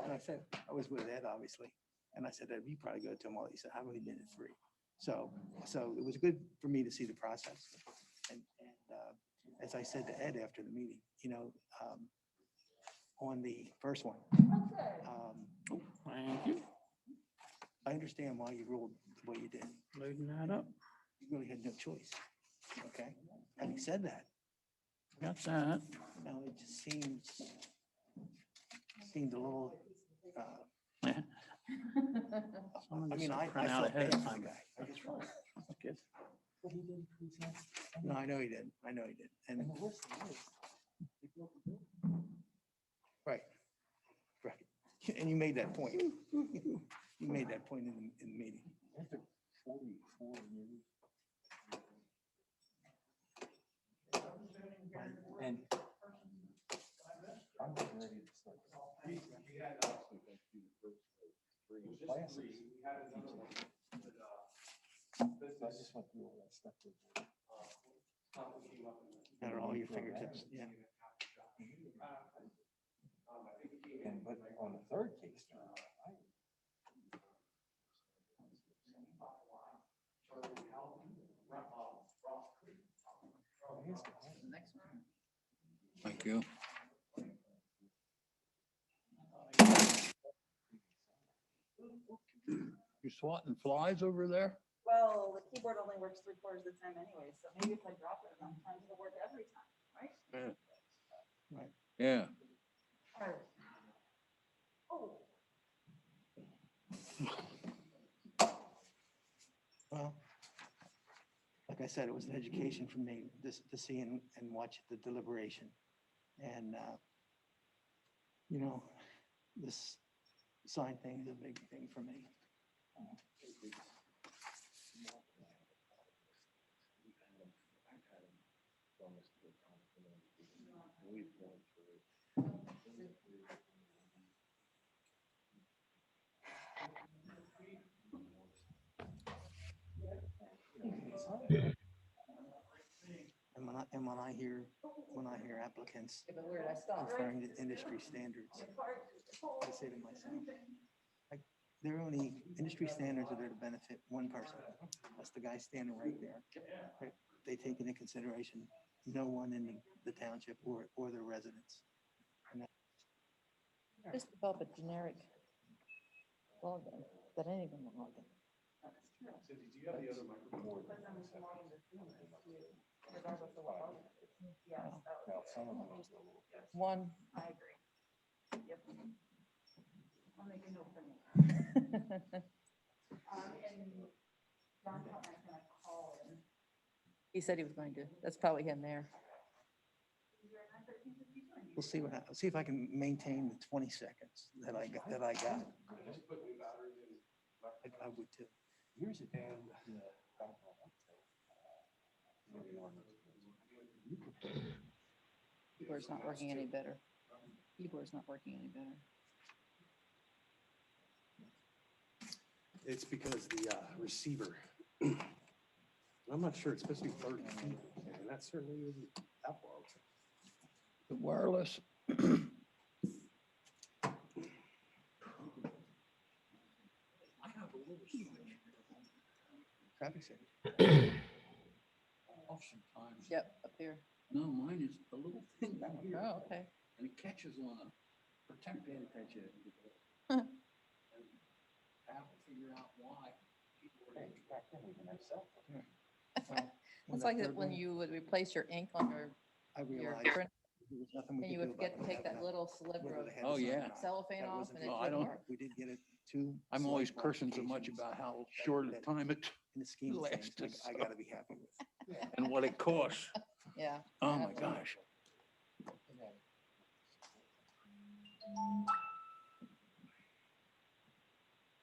And I said, I was with Ed, obviously. And I said, Ed, you probably go to him all. He said, I've only been at 3. So it was good for me to see the process. And as I said to Ed after the meeting, on the first one, Thank you. I understand why you ruled the way you did. Loading that up. You really had no choice. Okay. Having said that, Got that. it just seemed a little, Yeah. I mean, I Print out felt ahead bad of for the time. guy. I just felt- That's good. No, I know he did. I know he did. And right. And you made that point. You made that point in the meeting. And I'm getting ready to start. I just went through all that stuff. Got it all at your fingertips. Yeah. But on the third case, Thank you. You swatting flies over there? Well, the keyboard only works 3/4 of the time anyway, so maybe if I drop it enough times, it'll work every time, right? Right. Yeah. Oh. Well, like I said, it was an education for me to see and watch the deliberation. And, this sign thing is a big thing for me. And when I hear applicants Yeah, but where did I stop? referring to industry standards, I say to myself, they're only, industry standards are there to benefit one person. That's the guy standing right there. They take into consideration no one in the township or the residents. Just develop a generic login that anyone will log in. One. I agree. Yep. I'll make a note for you. And John thought I was gonna call him. He said he was going to. That's probably him there. We'll see what happens. See if I can maintain the 20 seconds that I got. I would too. here's a damn. Keyboard's not working any better. Keyboard's not working any better. It's because the receiver. I'm not sure, it's supposed to be 30 feet, and that certainly isn't that long. The wireless. Traffic signal. Oftentimes. Yep, up here. No, mine is a little thing down here. Oh, okay. And it catches on a protector. Huh. I have to figure out why. Back then, we didn't have cell phones. It's like that when you would replace your ink on your realized print there was nothing we and you could would do forget about to take that little whether sliver of they had Oh, the sign yeah. or not. cellophane That off wasn't and it it. No, I didn't don't- work. We did get it too. I'm always slight cursing so much modifications about how that- short a that time it in the scheme of things, lasts I gotta be happy with. and what it costs. Yeah. Oh, my gosh.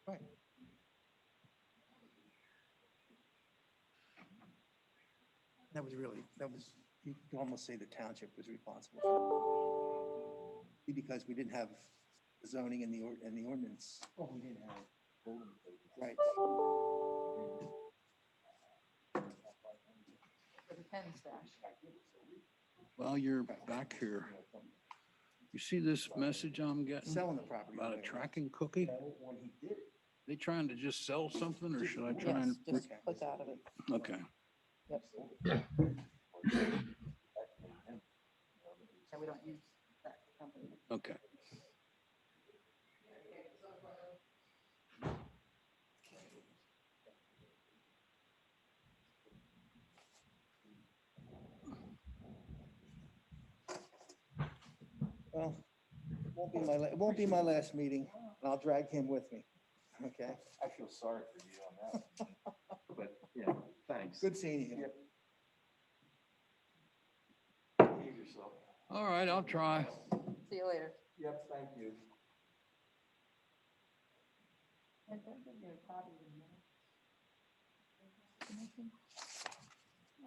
Right. You could almost say the township was responsible for it. Because we didn't have zoning in the ordinance. Well, we didn't have. Right. For the pen stash. Well, you're back here. You see this message I'm getting selling the property. about a right? tracking cookie? When he did it. They trying to just sell something or should I try Yes, and? just click out of it. Okay. Yep. And we don't use that company. Okay. Well, it won't be my last meeting, and I'll drag him with me. Okay, I feel sorry for you on that. But, yeah, thanks. good seeing you. Behave yourself. All right, I'll try. See you later. Yep, thank you.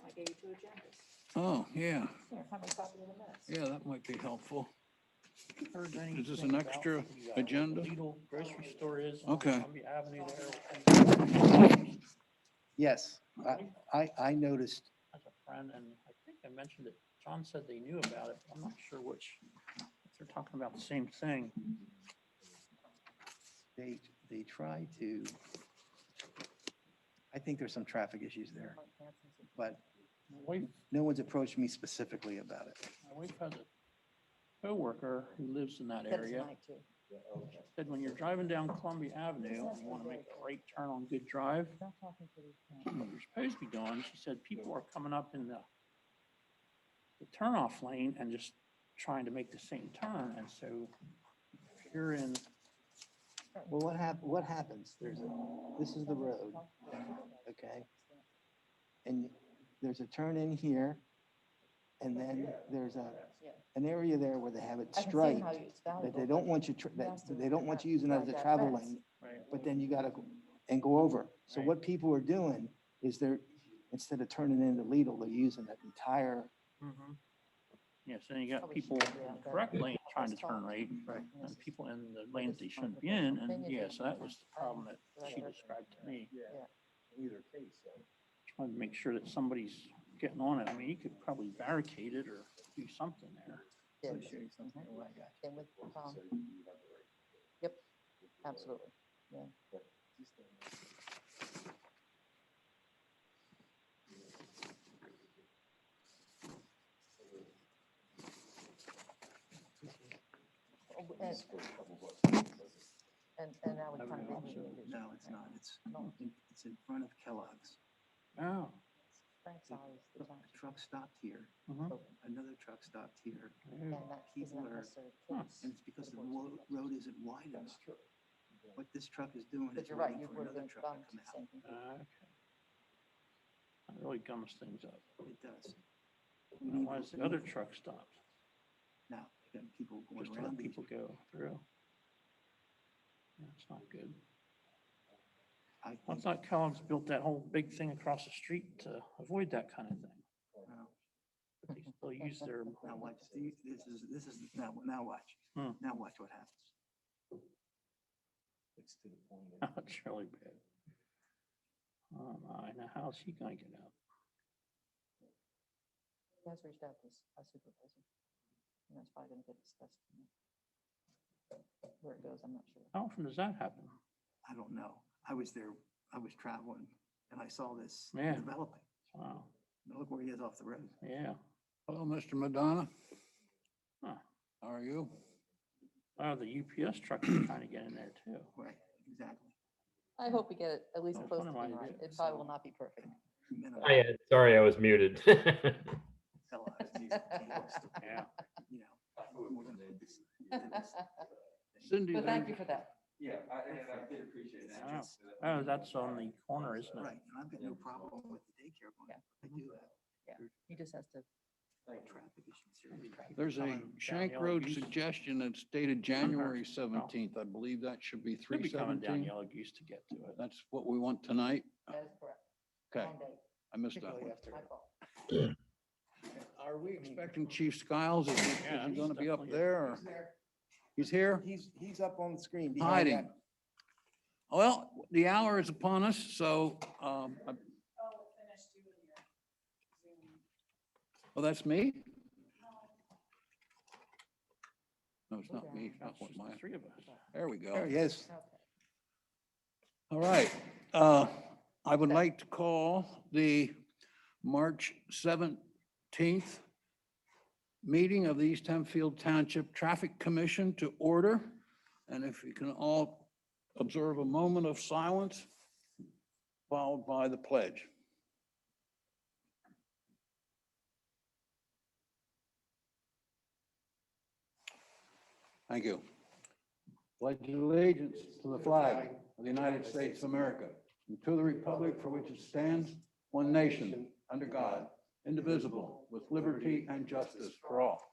I gave you two agendas. Oh, yeah. Here, have a copy of the minutes. Yeah, that might be helpful. Heard Is this anything an about extra the, agenda? Lidl grocery store is on Okay. Columbia Avenue there. Yes, I noticed, As a friend, and I think I mentioned it, John said they knew about it, but I'm not sure which, if they're talking about the same thing. they try to, I think there's some traffic issues there, but My wife, no one's approached me specifically about it. my wife has a coworker who lives in that That's area. tonight too. Said when you're driving down Columbia Avenue, and you want to make a right turn on Good Drive, Not talking to these. what you're supposed to be doing, she said people are coming up in the turnoff lane and just trying to make the same turn. And so if you're in, Well, what happens? This is the road, okay? And there's a turn in here, and then there's an area there where they have it I can see striped, how it's that valuable, they don't but want you, they don't want you using it as a travel lane, right, but then you gotta go over. So Right. what people are doing is instead of turning into Lidl, they're using that entire, yes, then you got Probably people should, in yeah, the that- correct lane trying to that's turn tall. right, Right. and people in the lanes they shouldn't be in. And yeah, so that was the problem that she described to me. Either case, so. Trying to make sure that somebody's getting on it. I mean, you could probably barricade it or do something there. Yeah, I'll show you something. Oh, I got you. and with Tom. Yep, absolutely. Yeah. Oh, and now we kind of. No, it's not. It's in front of Kellogg's. Oh. Frank's always the A township. truck stopped here, Mhm. another truck stopped here, And that isn't people are- necessarily the Huh. case. and it's because the road isn't wide enough. What this truck is doing But is you're right, waiting you for would have another been truck bummed to come to out. same thing. Okay. That really gums things up. It does. We need Why is to- the other truck stopped? Now, you got people going Just to let around these. people go through. That's not good. I I think, thought Kellogg's built that whole big thing across the street to avoid that kind of thing. well, But they still use their, now watch, this is, now watch. Hmm. Now watch what happens. It's to the point. it's really bad. Oh my, now how's he gonna get out? He has reached out to a supervisor. And that's probably gonna get discussed. Where it goes, I'm not sure. How often does that happen? I don't know. I was there, I was traveling, and I saw this Yeah. developing. Wow, Now look where he is off the road. yeah. Hello, Mr. Madonna. Huh. How are you? Oh, the UPS truck is trying to get in there too. Right, exactly. I hope we get it at least Don't close to wonder why being they right. did. It probably will not be perfect. Minimum. Sorry, I was muted. Kellogg's needs to be, Yeah. you know, we're gonna put this into this thing. Cindy, But thank you for that. Yeah, I did appreciate Oh, oh, that's on the corner, isn't it? Right, and I've got no problem with the daycare going, Yeah. I do have He just has to. traffic issues, serious traffic. there's a Coming down Shank Yellow Road Goose. suggestion that's dated January 17th. I believe that should be Should be coming down 3/17. Yellow Goose to get to it. That's what we want tonight. That is correct. Okay, Wrong date. I missed that Particularly one. after, My fault. Are we expecting Chief Skiles? Is Yeah, he he's gonna be up definitely- there? Or? He's here? he's up on the screen. behind Hiding. that. Well, the hour is upon us, so, oh, that's me? No, it's not me. It's not That's what just the my, three of us. there we go. There he is. Okay. All right. I would like to call the March 17th meeting of the East Hempfield Township Traffic Commission to order. And if you can all observe a moment of silence, followed by the pledge. Thank you. Pledge allegiance to the flag of the United States of America and to the republic for which it stands, one nation, under God, indivisible, with liberty and justice for all.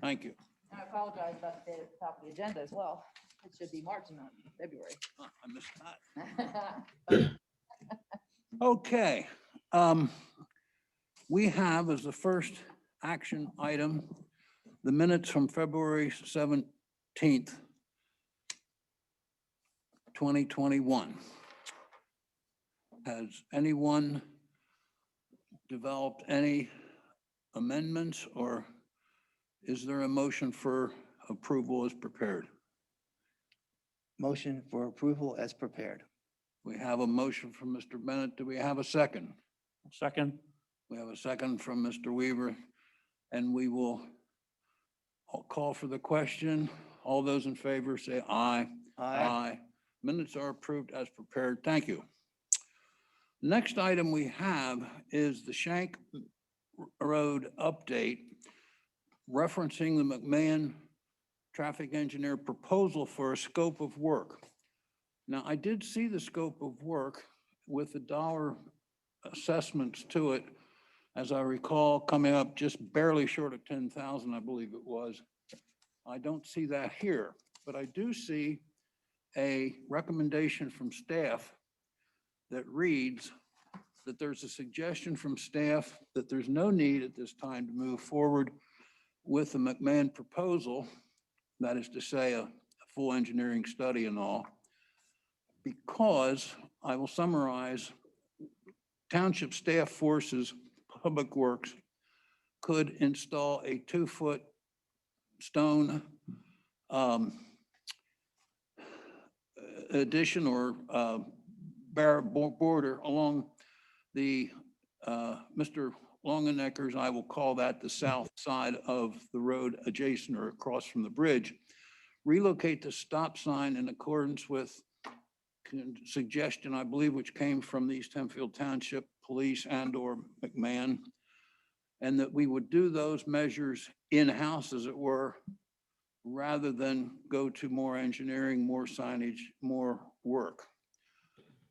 Thank you. I apologize about the date at the top of the agenda as well. It should be March, not February. I missed that. Okay. We have as the first action item, the minutes from February 17th, 2021. Has anyone developed any amendments, or is there a motion for approval as prepared? Motion for approval as prepared. We have a motion from Mr. Bennett. Do we have a second? Second, We have a second from Mr. Weaver, and we will I'll call for the question. All those in favor say aye. Aye. Minutes are approved as prepared. Thank you. Next item we have is the Shank Road update referencing the McMahon traffic engineer proposal for a scope of work. Now, I did see the scope of work with the dollar assessments to it, as I recall, coming up just barely short of 10,000, I believe it was. I don't see that here, but I do see a recommendation from staff that reads that there's a suggestion from staff that there's no need at this time to move forward with the McMahon proposal, that is to say, a full engineering study and all, because I will summarize, township staff forces, Public Works could install a 2-foot stone addition or border along the Mr. Longenecker's, I will call that the south side of the road adjacent or across from the bridge, relocate the stop sign in accordance with suggestion, I believe, which came from the East Hempfield Township Police and or McMahon, and that we would do those measures in-house, as it were, rather than go to more engineering, more signage, more work.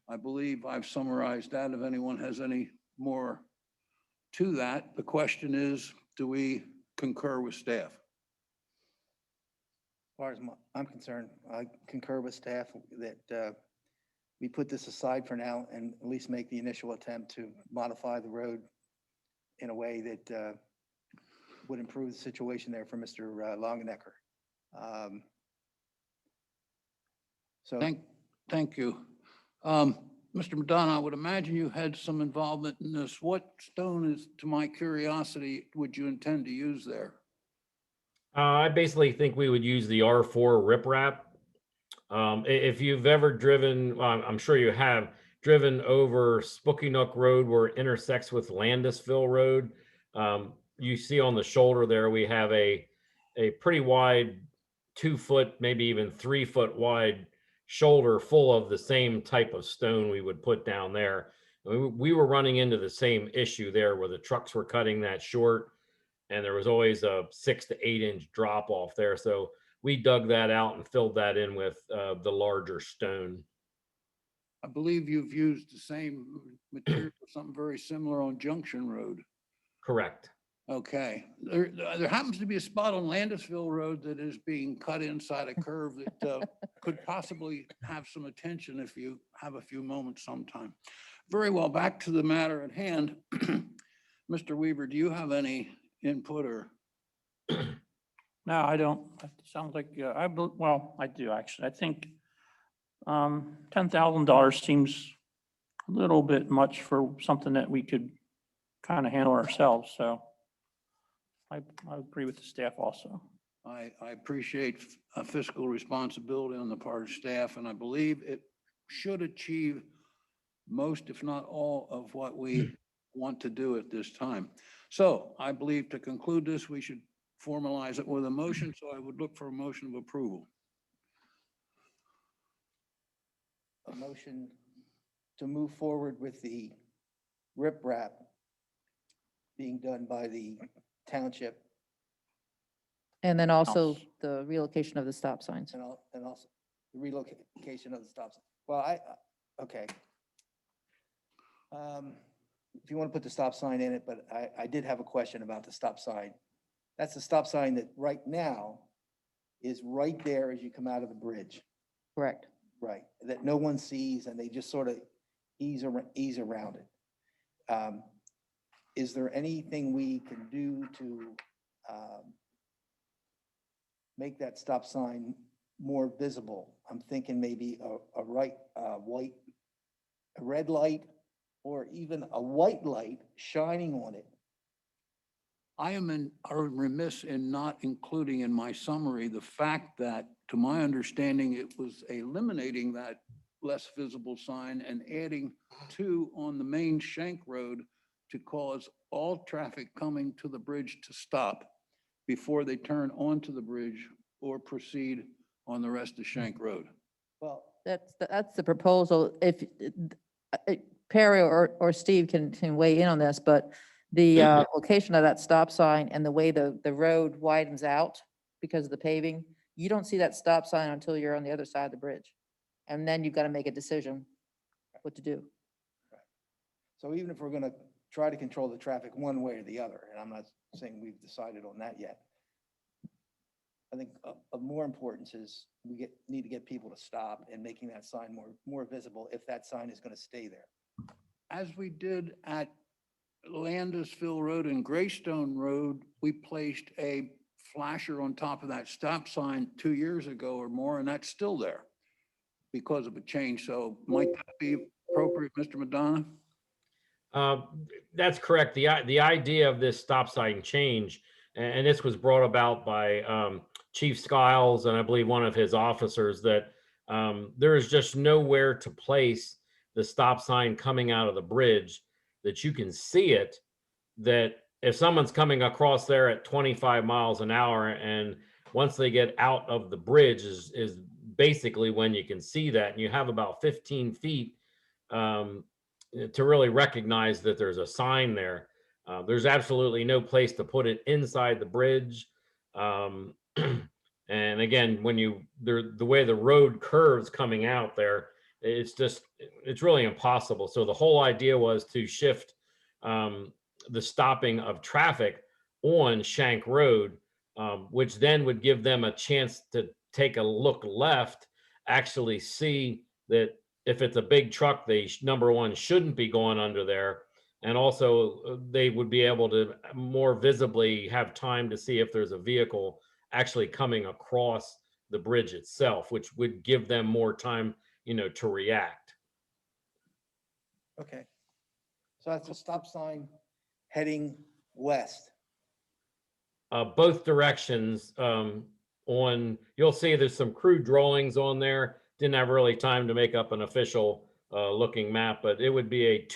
I believe I've summarized that. If anyone has any more to that, the question is, do we concur with staff? As far as I'm concerned, I concur with staff that we put this aside for now and at least make the initial attempt to modify the road in a way that would improve the situation there for Mr. Longenecker. So Thank you. Mr. Madonna, I would imagine you had some involvement in this. What stone is, to my curiosity, would you intend to use there? I basically think we would use the R4 riprap. If you've ever driven, well, I'm sure you have driven over Spooky Nook Road where it intersects with Landisville Road. You see on the shoulder there, we have a pretty wide 2-foot, maybe even 3-foot wide shoulder full of the same type of stone we would put down there. We were running into the same issue there where the trucks were cutting that short and there was always a 6 to 8 inch drop off there. So we dug that out and filled that in with the larger stone. I believe you've used the same material, something very similar on Junction Road. Correct. Okay. There happens to be a spot on Landisville Road that is being cut inside a curve that could possibly have some attention if you have a few moments sometime. Very well, back to the matter at hand. Mr. Weaver, do you have any input or? no, I don't. It sounds like, well, I do actually. I think $10,000 seems a little bit much for something that we could kind of handle ourselves. So I agree with the staff also. I appreciate fiscal responsibility on the part of staff, and I believe it should achieve most, if not all, of what we want to do at this time. So I believe to conclude this, we should formalize it with a motion, so I would look for a motion of approval. A motion to move forward with the riprap being done by the township And then also House. the relocation of the stop signs. and also the relocation of the stop sign. Well, okay. If you want to put the stop sign in it, but I did have a question about the stop sign. That's the stop sign that right now is right there as you come out of the bridge, Correct. right? That no one sees and they just sort of ease around it. Is there anything we can do to make that stop sign more visible? I'm thinking maybe a red light or even a white light shining on it. I am remiss in not including in my summary the fact that, to my understanding, it was eliminating that less visible sign and adding two on the main Shank Road to cause all traffic coming to the bridge to stop before they turn onto the bridge or proceed on the rest of Shank Road. Well, That's the proposal. If Perry or Steve can weigh in on this, but the location of that stop sign and the way the road widens out because of the paving, you don't see that stop sign until you're on the other side of the bridge. And then you've got to make a decision what to do. so even if we're gonna try to control the traffic one way or the other, and I'm not saying we've decided on that yet, I think of more importance is we need to get people to stop and making that sign more visible if that sign is gonna stay there. As we did at Landisville Road and Greystone Road, we placed a flasher on top of that stop sign 2 years ago or more, and that's still there because of a change. So might that be appropriate, Mr. Madonna? That's correct. The idea of this stop sign change, and this was brought about by Chief Skiles and I believe one of his officers, that there is just nowhere to place the stop sign coming out of the bridge that you can see it, that if someone's coming across there at 25 miles an hour and once they get out of the bridge is basically when you can see that, and you have about 15 feet to really recognize that there's a sign there. There's absolutely no place to put it inside the bridge. And again, when the way the road curves coming out there, it's really impossible. So the whole idea was to shift the stopping of traffic on Shank Road, which then would give them a chance to take a look left, actually see that if it's a big truck, they number one shouldn't be going under there. And also they would be able to more visibly have time to see if there's a vehicle actually coming across the bridge itself, which would give them more time, to react. Okay. So that's a stop sign heading west. Both directions. You'll see there's some crude drawings on there. Didn't have really time to make up an official looking map, but it would be a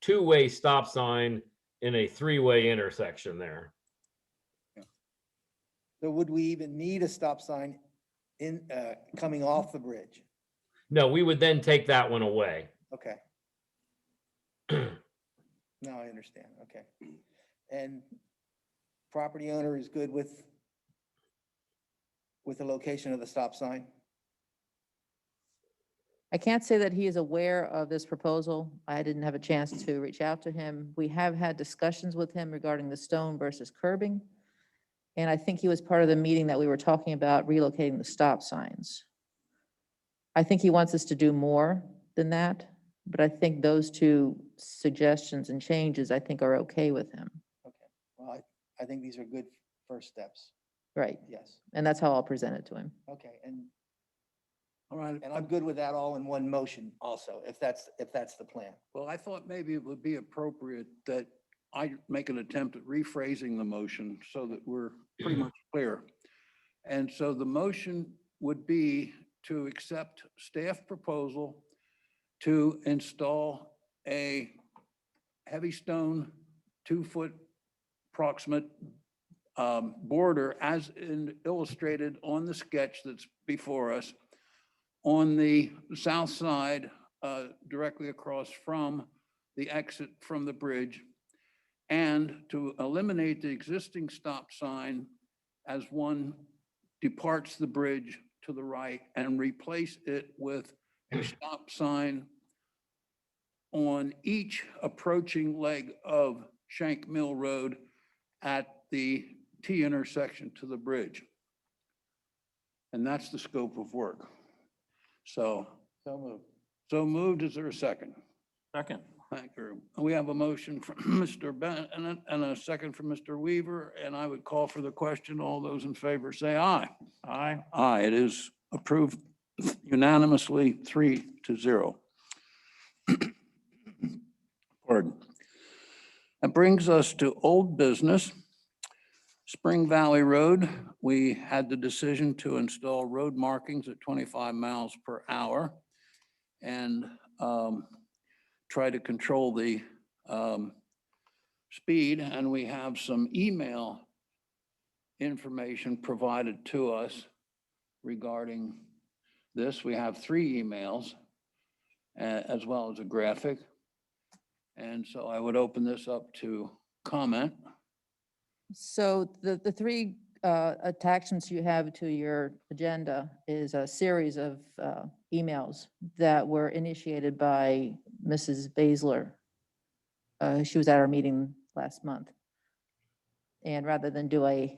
two-way stop sign in a three-way intersection there. So would we even need a stop sign in coming off the bridge? No, we would then take that one away. Okay. Now I understand. Okay. And property owner is good with the location of the stop sign? I can't say that he is aware of this proposal. I didn't have a chance to reach out to him. We have had discussions with him regarding the stone versus curbing. And I think he was part of the meeting that we were talking about relocating the stop signs. I think he wants us to do more than that, but I think those two suggestions and changes, I think, are okay with him. Okay. Well, I think these are good first steps. Right. Yes. And that's how I'll present it to him. Okay. And All right. I'm good with that all in one motion also, if that's the plan. Well, I thought maybe it would be appropriate that I make an attempt at rephrasing the motion so that we're pretty much clear. And so the motion would be to accept staff proposal to install a heavy stone, 2-foot approximate border as illustrated on the sketch that's before us on the south side, directly across from the exit from the bridge, and to eliminate the existing stop sign as one departs the bridge to the right and replace it with a stop sign on each approaching leg of Shank Mill Road at the T intersection to the bridge. And that's the scope of work. So moved. Is there a second? Second. Thank you. We have a motion from Mr. Bennett and a second from Mr. Weaver, and I would call for the question. All those in favor say aye. Aye. Aye, it is approved unanimously, 3-0. Pardon. That brings us to old business. Spring Valley Road, we had the decision to install road markings at 25 miles per hour and try to control the speed. And we have some email information provided to us regarding this. We have 3 emails as well as a graphic. And so I would open this up to comment. So the 3 attachments you have to your agenda is a series of emails that were initiated by Mrs. Baszler. She was at our meeting last month. And rather than do a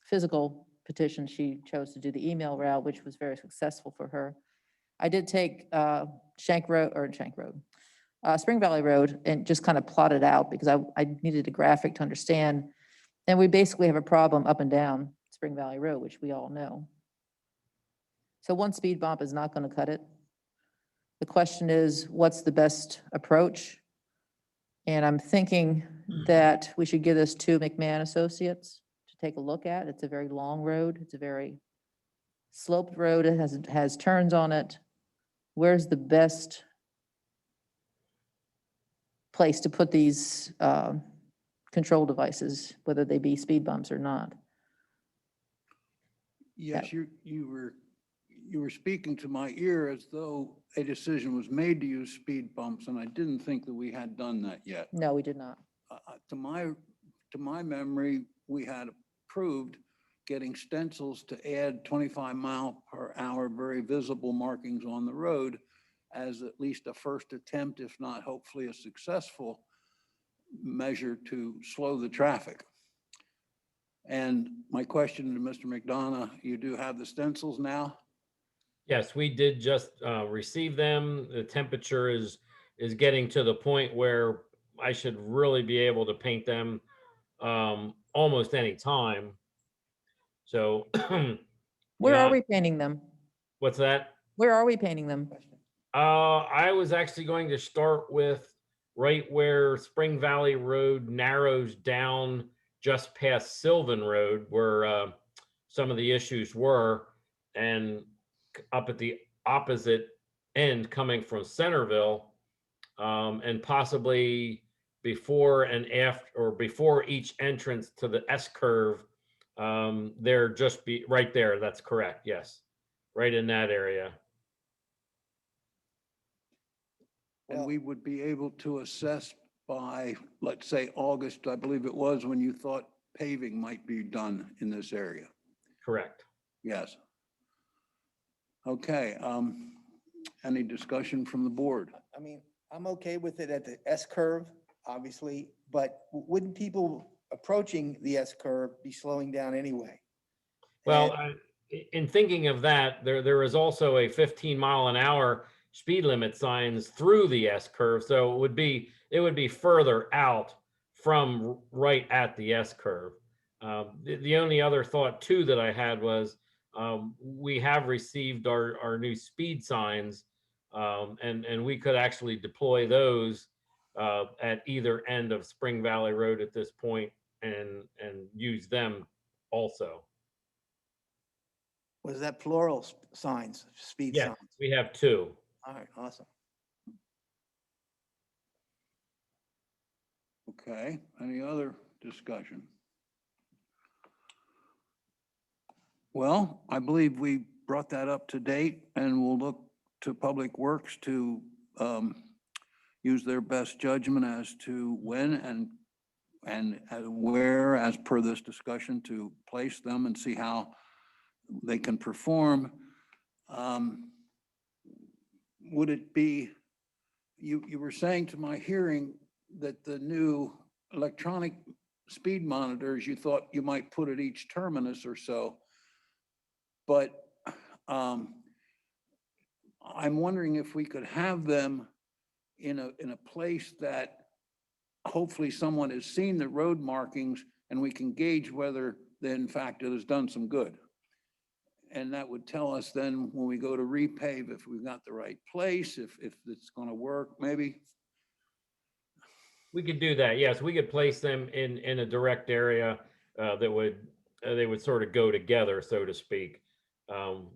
physical petition, she chose to do the email route, which was very successful for her. I did take Spring Valley Road and just kind of plotted out because I needed a graphic to understand. And we basically have a problem up and down Spring Valley Road, which we all know. So one speed bump is not going to cut it. The question is, what's the best approach? And I'm thinking that we should give this to McMahon Associates to take a look at. It's a very long road. It's a very sloped road. It has turns on it. Where's the best place to put these control devices, whether they be speed bumps or not? Yes, you were speaking to my ear as though a decision was made to use speed bumps, and I didn't think that we had done that yet. No, we did not. To my memory, we had approved getting stencils to add 25 mile per hour, very visible markings on the road as at least a first attempt, if not hopefully a successful measure to slow the traffic. And my question to Mr. McDonough, you do have the stencils now? Yes, we did just receive them. The temperature is getting to the point where I should really be able to paint them almost any time. So Where yeah. are we painting them? What's that? Where are we painting them? I was actually going to start with right where Spring Valley Road narrows down just past Sylvan Road, where some of the issues were, and up at the opposite end coming from Centerville, and possibly before and after, or before each entrance to the S curve, there just be right there. That's correct. Yes. Right in that area. And we would be able to assess by, let's say, August, I believe it was, when you thought paving might be done in this area. Correct. Yes. Okay, any discussion from the board? I mean, I'm okay with it at the S curve, obviously, but wouldn't people approaching the S curve be slowing down anyway? Well, And- in thinking of that, there is also a 15-mile-an-hour speed limit signs through the S curve, so it would be further out from right at the S curve. The only other thought too that I had was we have received our new speed signs, and we could actually deploy those at either end of Spring Valley Road at this point and use them also. Was that plural signs, speed Yes, signs? we have two. All right, awesome. Okay, any other discussion? Well, I believe we brought that up to date and we'll look to Public Works to use their best judgment as to when and where, as per this discussion, to place them and see how they can perform. Would it be, you were saying to my hearing that the new electronic speed monitors, you thought you might put at each terminus or so. But I'm wondering if we could have them in a place that hopefully someone has seen the road markings and we can gauge whether in fact it has done some good. And that would tell us then when we go to repave, if we've got the right place, if it's gonna work, maybe. We could do that. Yes, we could place them in a direct area that would they would sort of go together, so to speak.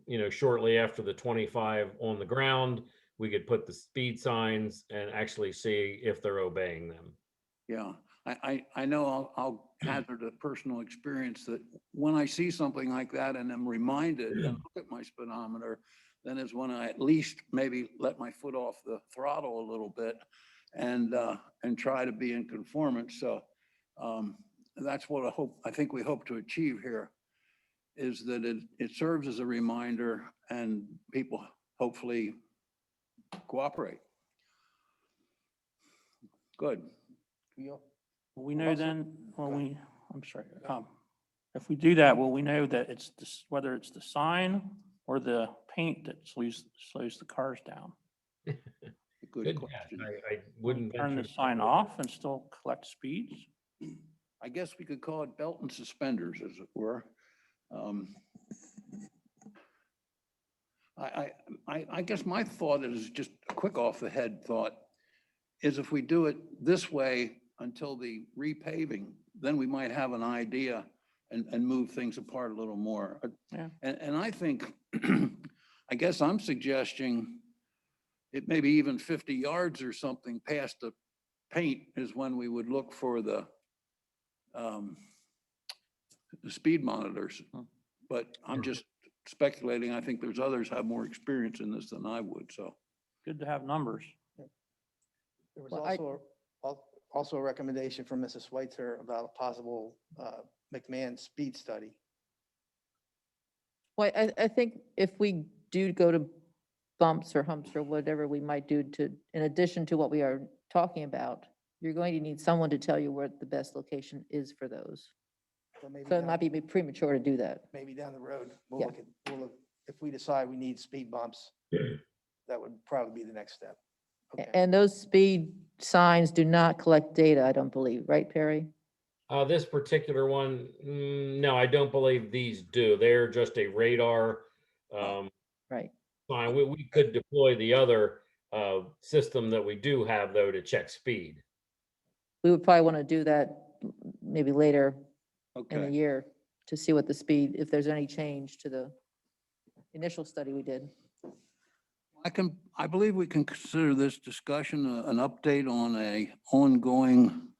You know, shortly after the 25 on the ground, we could put the speed signs and actually see if they're obeying them. Yeah, I know I'll hazard a personal experience that when I see something like that and I'm reminded and look at my speedometer, then is when I at least maybe let my foot off the throttle a little bit and try to be in conformance. So that's what I think we hope to achieve here, is that it serves as a reminder and people hopefully cooperate. Good. We know Also- then, well, go ahead. I'm sorry, if we do that, will we know that it's this, whether it's the sign or the paint that slows the cars down? Good Good question. catch. I wouldn't Turn the venture- sign off and still collect speeds? I guess we could call it belt and suspenders, as it were. I guess my thought is just a quick off the head thought is if we do it this way until the repaving, then we might have an idea and move things apart a little more. Yeah. And I think, I guess I'm suggesting it may be even 50 yards or something past the paint is when we would look for the speed monitors. But I'm just speculating. I think there's others have more experience in this than I would, so. Good to have numbers. There was Well, I- also a recommendation from Mrs. Schweitzer about a possible McMahon speed study. Well, I think if we do go to bumps or humps or whatever we might do to, in addition to what we are talking about, you're going to need someone to tell you where the best location is for those. maybe So it down- might be premature to do that. Maybe down the road, Yeah. we'll look, if we decide we need speed bumps, that would probably be the next step. Okay. And those speed signs do not collect data, I don't believe, right, Perry? This particular one, no, I don't believe these do. They're just a radar Right. sign. We could deploy the other system that we do have though to check speed. We would probably want to do that maybe later in the Okay. year to see what the speed, if there's any change to the initial study we did. I believe we can consider this discussion an update on a ongoing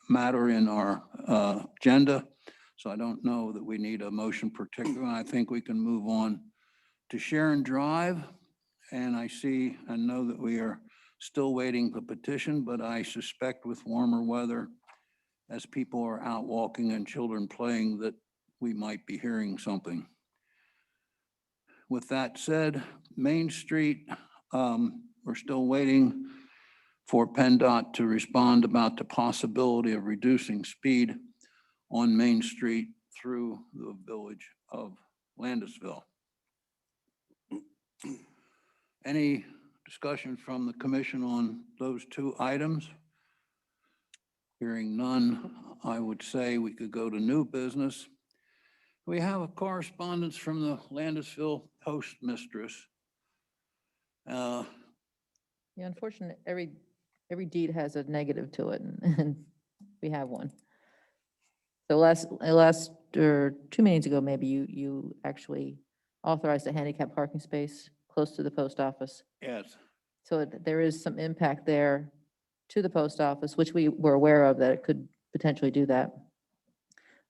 matter in our agenda. So I don't know that we need a motion particular. I think we can move on to Sharon Drive. And I see and know that we are still waiting the petition, but I suspect with warmer weather, as people are out walking and children playing, that we might be hearing something. With that said, Main Street, we're still waiting for PennDOT to respond about the possibility of reducing speed on Main Street through the village of Landisville. Any discussion from the commission on those two items? Hearing none, I would say we could go to new business. We have a correspondence from the Landisville postmistress. Yeah, unfortunately, every deed has a negative to it, and we have one. So last after 2 meetings ago, maybe you actually authorized a handicap parking space close to the post office. Yes. So there is some impact there to the post office, which we were aware of, that it could potentially do that.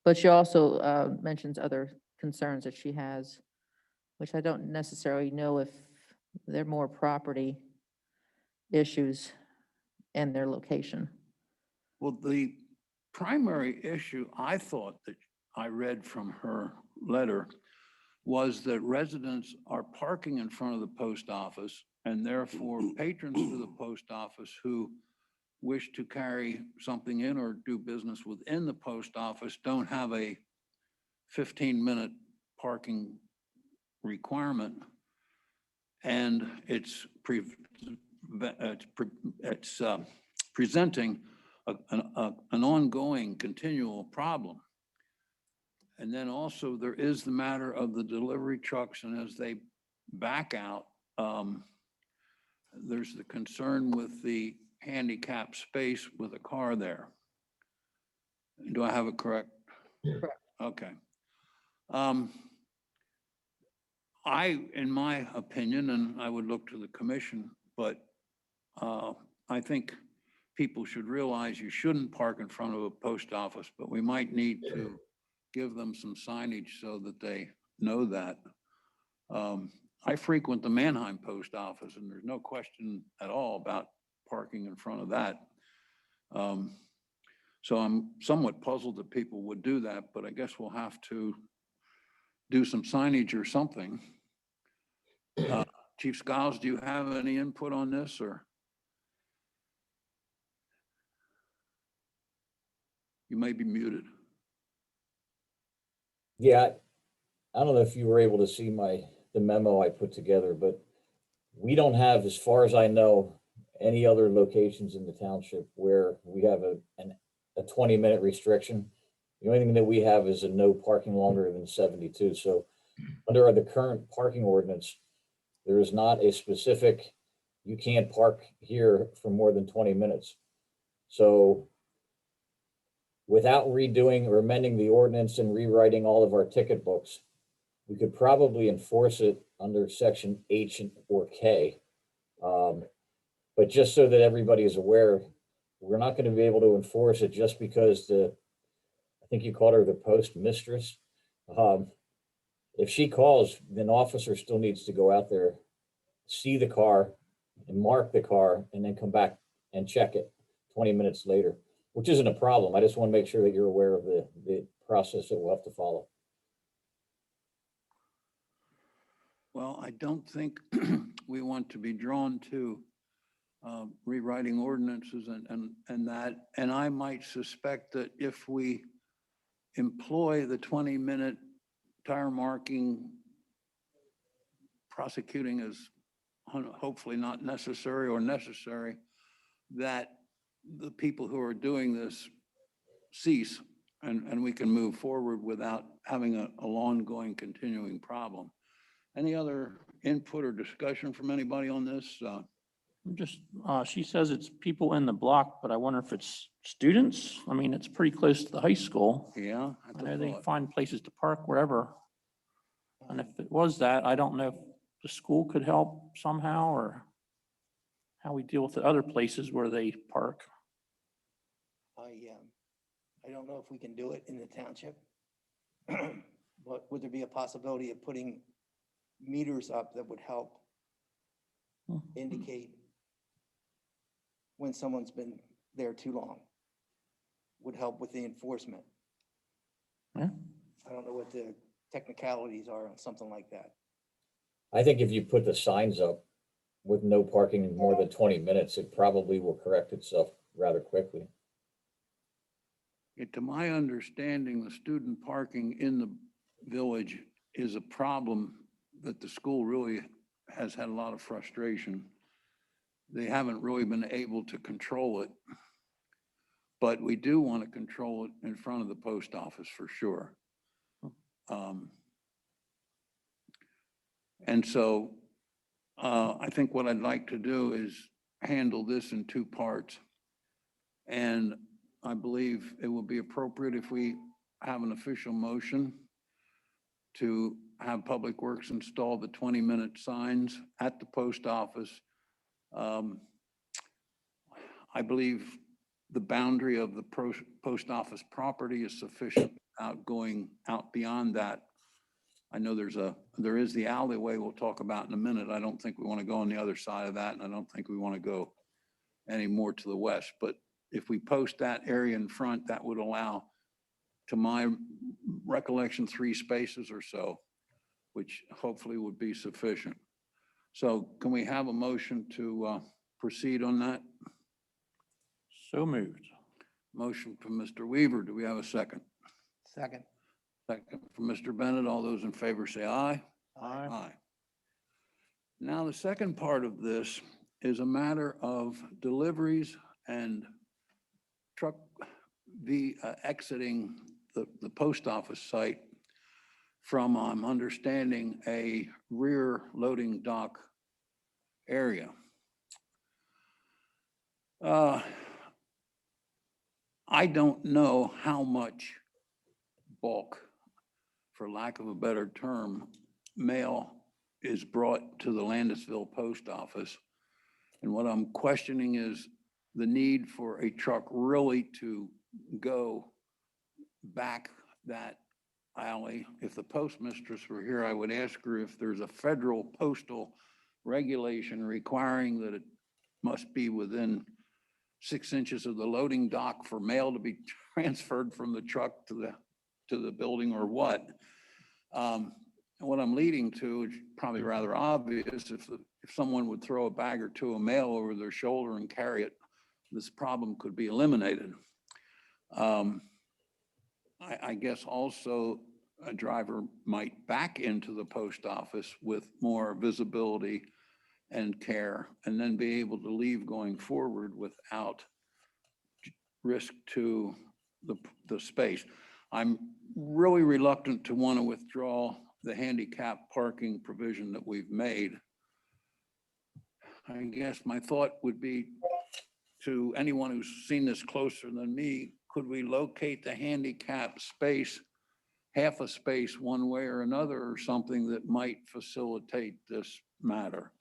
But she also mentions other concerns that she has, which I don't necessarily know if they're more property issues and their location. Well, the primary issue I thought that I read from her letter was that residents are parking in front of the post office, and therefore patrons to the post office who wish to carry something in or do business within the post office don't have a 15-minute parking requirement. And it's presenting an ongoing, continual problem. And then also there is the matter of the delivery trucks, and as they back out, there's the concern with the handicap space with a car there. Do I have it correct? Correct. Okay. In my opinion, and I would look to the commission, but I think people should realize you shouldn't park in front of a post office, but we might need to give them some signage so that they know that. I frequent the Manheim post office, and there's no question at all about parking in front of that. So I'm somewhat puzzled that people would do that, but I guess we'll have to do some signage or something. Chief Skiles, do you have any input on this, or? You may be muted. Yeah, I don't know if you were able to see the memo I put together, but we don't have, as far as I know, any other locations in the township where we have a 20-minute restriction. The only thing that we have is a no parking longer than 72. So under the current parking ordinance, there is not a specific, you can't park here for more than 20 minutes. So without redoing or amending the ordinance and rewriting all of our ticket books, we could probably enforce it under section H or K. But just so that everybody is aware, we're not going to be able to enforce it just because I think you called her the post mistress. If she calls, then officer still needs to go out there, see the car and mark the car, and then come back and check it 20 minutes later, which isn't a problem. I just want to make sure that you're aware of the process that we'll have to follow. Well, I don't think we want to be drawn to rewriting ordinances and that. And I might suspect that if we employ the 20-minute tire marking, prosecuting is hopefully not necessary or necessary, that the people who are doing this cease and we can move forward without having an ongoing, continuing problem. Any other input or discussion from anybody on this? Just, she says it's people in the block, but I wonder if it's students. I mean, it's pretty close to the high school. Yeah. I know they find places to park wherever. And if it was that, I don't know if the school could help somehow, or how we deal with the other places where they park. I don't know if we can do it in the township, but would there be a possibility of putting meters up that would help indicate when someone's been there too long? Would help with the enforcement. Yeah. I don't know what the technicalities are on something like that. I think if you put the signs up with no parking in more than 20 minutes, it probably will correct itself rather quickly. To my understanding, the student parking in the village is a problem that the school really has had a lot of frustration. They haven't really been able to control it, but we do want to control it in front of the post office for sure. And so I think what I'd like to do is handle this in two parts. And I believe it will be appropriate if we have an official motion to have Public Works install the 20-minute signs at the post office. I believe the boundary of the post office property is sufficient without going out beyond that. I know there is the alleyway we'll talk about in a minute. I don't think we want to go on the other side of that, and I don't think we want to go any more to the west. But if we post that area in front, that would allow, to my recollection, 3 spaces or so, which hopefully would be sufficient. So can we have a motion to proceed on that? So moved. Motion from Mr. Weaver. Do we have a second? Second. Second from Mr. Bennett. All those in favor say aye. Aye. Aye. Now, the second part of this is a matter of deliveries and truck exiting the post office site from, I'm understanding, a rear loading dock area. I don't know how much bulk, for lack of a better term, mail is brought to the Landisville post office. And what I'm questioning is the need for a truck really to go back that alley. If the postmistress were here, I would ask her if there's a federal postal regulation requiring that it must be within 6 inches of the loading dock for mail to be transferred from the truck to the building, or what. And what I'm leading to is probably rather obvious. If someone would throw a bag or two of mail over their shoulder and carry it, this problem could be eliminated. I guess also a driver might back into the post office with more visibility and care, and then be able to leave going forward without risk to the space. I'm really reluctant to want to withdraw the handicap parking provision that we've made. I guess my thought would be, to anyone who's seen this closer than me, could we locate the handicap space, half a space one way or another, or something that might facilitate this matter?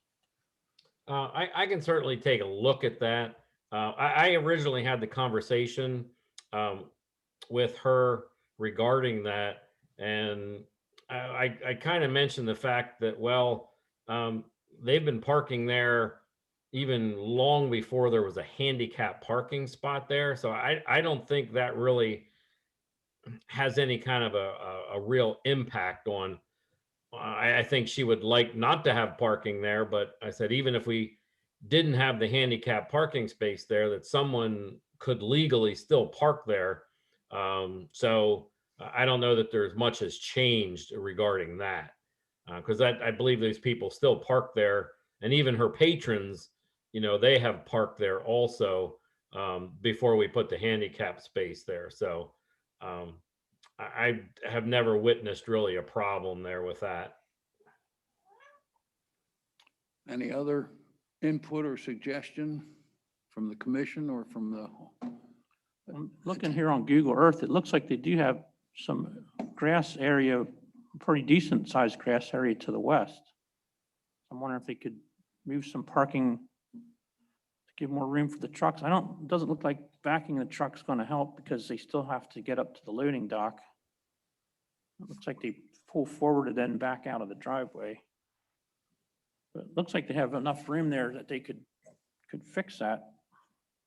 I can certainly take a look at that. I originally had the conversation with her regarding that, and I kind of mentioned the fact that, well, they've been parking there even long before there was a handicap parking spot there. So I don't think that really has any kind of a real impact on. I think she would like not to have parking there, but I said, even if we didn't have the handicap parking space there, that someone could legally still park there. So I don't know that there's much has changed regarding that, because I believe these people still park there, and even her patrons, they have parked there also before we put the handicap space there. So I have never witnessed really a problem there with that. Any other input or suggestion from the commission or from the? I'm looking here on Google Earth, it looks like they do have some grass area, pretty decent sized grass area to the west. I'm wondering if they could move some parking to give more room for the trucks. It doesn't look like backing the truck's going to help, because they still have to get up to the loading dock. It looks like they pull forward and then back out of the driveway. But it looks like they have enough room there that they could fix that.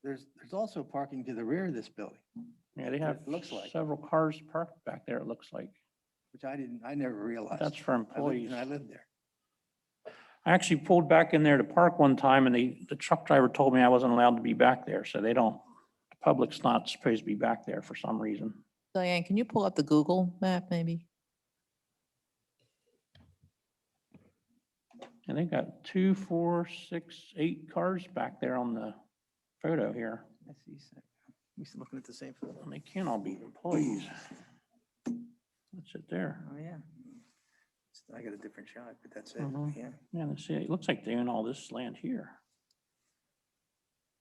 There's also parking to the rear of this building, Yeah, they have It looks like. several cars parked back there, it looks like. which I never realized. That's for employees. I lived there. I actually pulled back in there to park one time, and the truck driver told me I wasn't allowed to be back there, so the public's not supposed to be back there for some reason. Diane, can you pull up the Google map maybe? And they've got 2, 4, 6, 8 cars back there on the photo here. I see. We still looking at the same photo. And they can't all be employees. That's it there. Oh, yeah. I got a different shot, but that's it. Mhm. Yeah. Yeah, let's see, it looks like they own all this land here.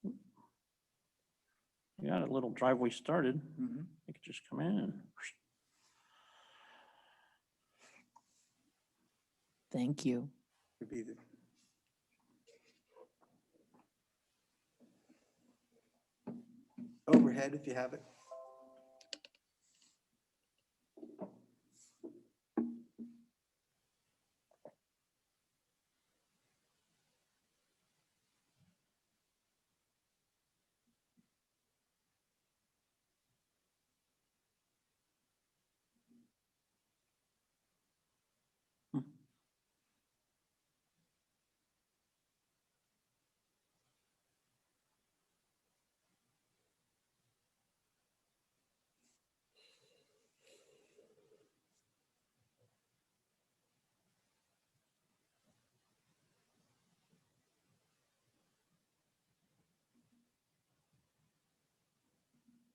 You got a little driveway started. Mhm. They could just come in and Thank you. Would be the. Overhead, if you have it.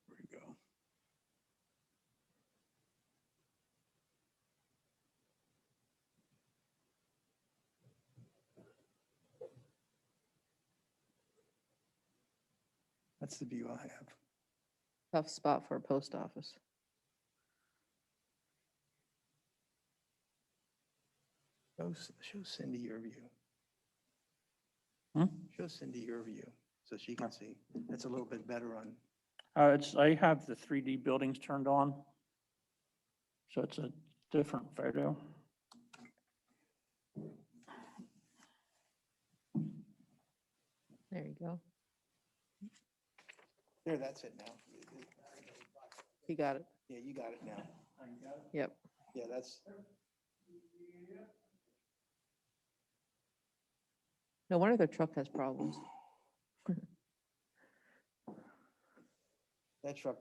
There we go. That's the view I have. Tough spot for a post office. Show Cindy your view. Hmm? Show Cindy your view so she can see. That's a little bit better on. I have the 3D buildings turned on. So it's a different photo. There you go. There, that's it now. You got it. Yeah, you got it now. Yep. Yeah, that's, No wonder their truck has problems. that truck,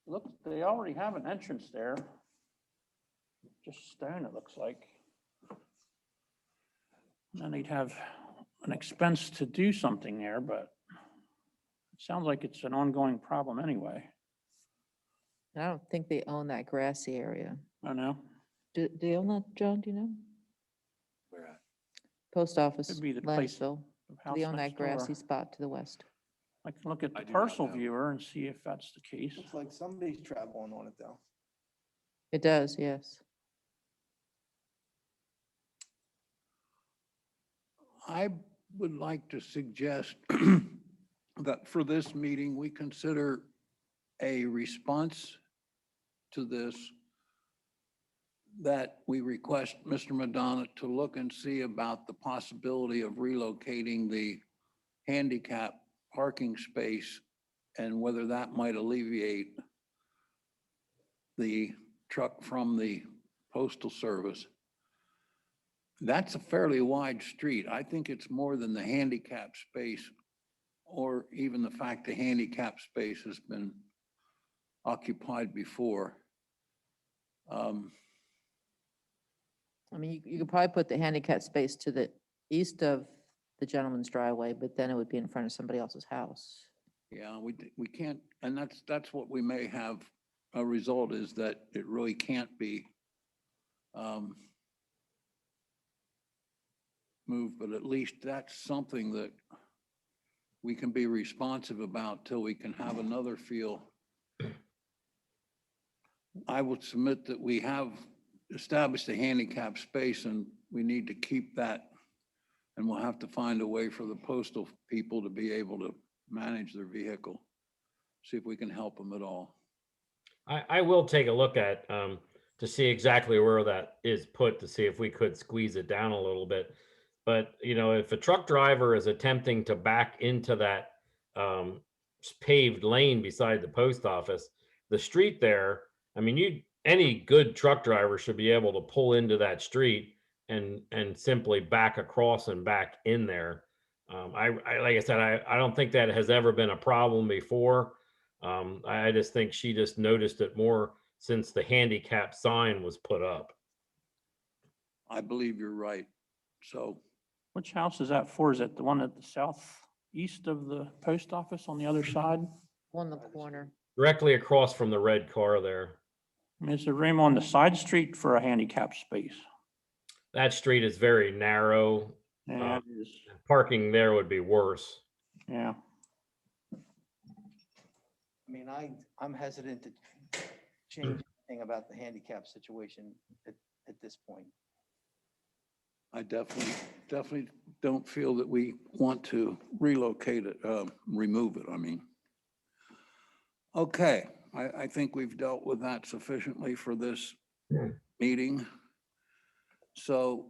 Look, they already have an entrance there. Just stone, it looks like. Then they'd have an expense to do something there, but it sounds like it's an ongoing problem anyway. And I don't think they own that grassy area. I don't know. Do they own that, John? Do you know? Where at? Post office, Could be the place- Landisville. The Do house they own next that grassy door. spot to the west? I can look at I the do not parcel know. viewer and see if that's the case. looks like somebody's traveling on it though. It does, yes. I would like to suggest that for this meeting, we consider a response to this, that we request Mr. Madonna to look and see about the possibility of relocating the handicap parking space and whether that might alleviate the truck from the postal service. That's a fairly wide street. I think it's more than the handicap space or even the fact the handicap space has been occupied before. I mean, you could probably put the handicap space to the east of the gentleman's driveway, but then it would be in front of somebody else's house. Yeah, we can't, and that's what we may have a result is that it really can't be moved, but at least that's something that we can be responsive about till we can have another feel. I would submit that we have established a handicap space and we need to keep that. And we'll have to find a way for the postal people to be able to manage their vehicle. See if we can help them at all. I will take a look at, to see exactly where that is put, to see if we could squeeze it down a little bit. But, if a truck driver is attempting to back into that paved lane beside the post office, the street there, I mean, any good truck driver should be able to pull into that street and simply back across and back in there. I like I said, I don't think that has ever been a problem before. I just think she just noticed it more since the handicap sign was put up. I believe you're right. So Which house is that for? Is it the one at the southeast of the post office on the other side? On the corner. Directly across from the red car there. I mean, is there room on the side street for a handicap space? That street is very narrow. Yeah, it is. Parking there would be worse. Yeah. I mean, I'm hesitant to change anything about the handicap situation at at this point. I definitely don't feel that we want to relocate it, remove it, I mean. Okay, I think we've dealt with that sufficiently for this meeting. So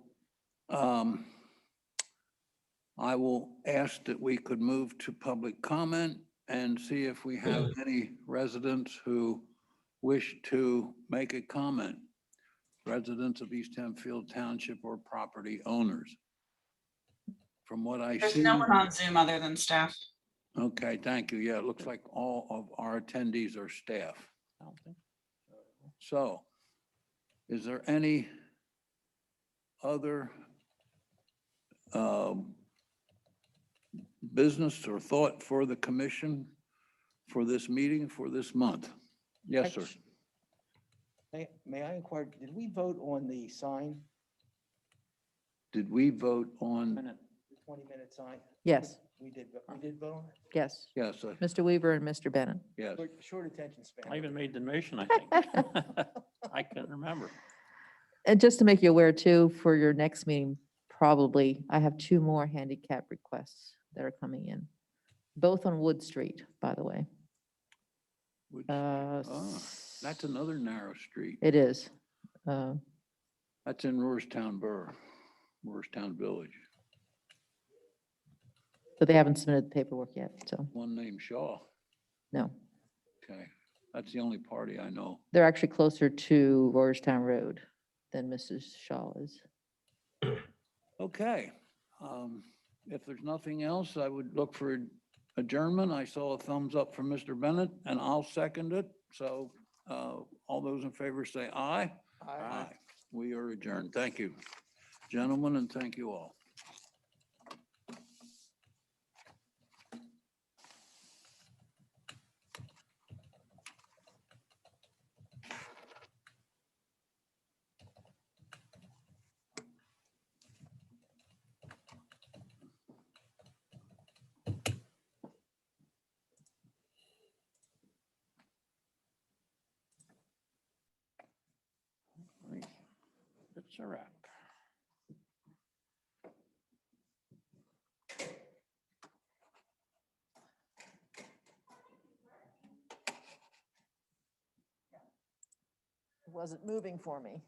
I will ask that we could move to public comment and see if we have any residents who wish to make a comment. Residents of East Hempfield Township or property owners. From what I There's see. no one on Zoom other than staff. Okay, thank you. Yeah, it looks like all of our attendees are staff. I don't think. So is there any other business or thought for the commission for this meeting for this month? Yes, sir. May I inquire, did we vote on the sign, Did we vote on? the 20-minute sign? Yes, We did vote on it? yes. Yes, Mr. Weaver and Mr. Bennett. yes. Short attention span. I even made the motion, I think. I couldn't remember. And just to make you aware too, for your next meeting, probably, I have 2 more handicap requests that are coming in. Both on Wood Street, by the way. Which- Uh, That's another narrow street. It is. That's in Roarstown Borough, Roarstown Village. But they haven't submitted the paperwork yet, so One named Shaw. no. Okay, that's the only party I know. They're actually closer to Roarstown Road than Mrs. Shaw is. Okay, if there's nothing else, I would look for adjournment. I saw a thumbs up from Mr. Bennett, and I'll second it. So all those in favor say aye. Aye. We are adjourned. Thank you, gentlemen, and thank you all. It's a wrap. It wasn't moving for me.